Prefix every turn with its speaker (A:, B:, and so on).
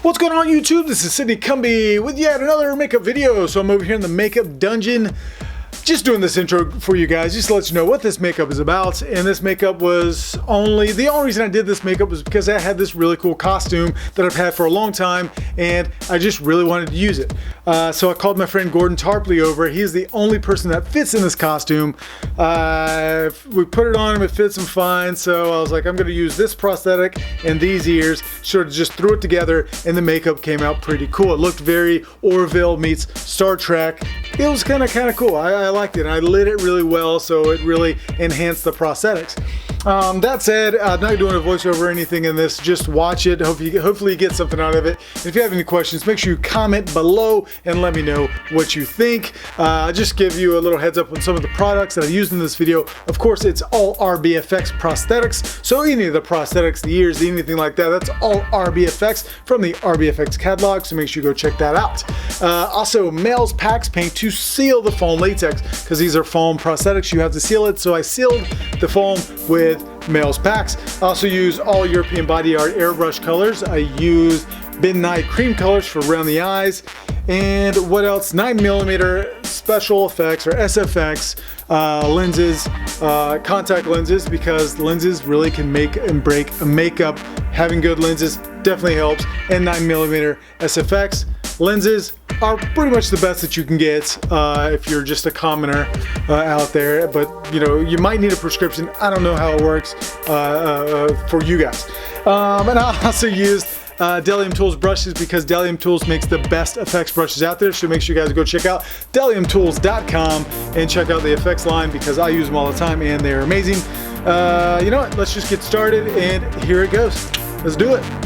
A: What's going on YouTube? This is Sidney Cumbie with yet another makeup video. So I'm over here in the makeup dungeon, just doing this intro for you guys, just to let you know what this makeup is about. And this makeup was the only reason I did this makeup was because I had this really cool costume that I've had for a long time, and I just really wanted to use it. So I called my friend Gordon Tarpley over. He's the only person that fits in this costume. We put it on him, it fits him fine. So I was like, I'm gonna use this prosthetic and these ears. Sort of just threw it together, and the makeup came out pretty cool. It looked very Orville meets Star Trek. It was kind of cool. I liked it, and I lit it really well, so it really enhanced the prosthetics. That said, I'm not doing a voiceover or anything in this. Just watch it. Hopefully you get something out of it. If you have any questions, make sure you comment below and let me know what you think. Just give you a little heads up on some of the products that I used in this video. Of course, it's all RBFX prosthetics. So any of the prosthetics, the ears, anything like that, that's all RBFX from the RBFX catalog. So make sure you go check that out. Also, Mel's Packs paint to seal the foam latex, because these are foam prosthetics. You have to seal it. So I sealed the foam with Mel's Packs. I also use all European Body Art airbrush colors. I use Nye Cream colors for around the eyes. And what else? 9mm special effects or SFX lenses, contact lenses, because lenses really can make and break a makeup. Having good lenses definitely helps. And 9mm SFX lenses are pretty much the best that you can get if you're just a commoner out there. But you know, you might need a prescription. I don't know how it works for you guys. And I also used Bdellium Tools brushes, because Bdellium Tools makes the best effects brushes out there. So make sure you guys go check out bdelliumtools.com and check out the effects line, because I use them all the time and they're amazing. You know what? Let's just get started, and here it goes. Let's do it.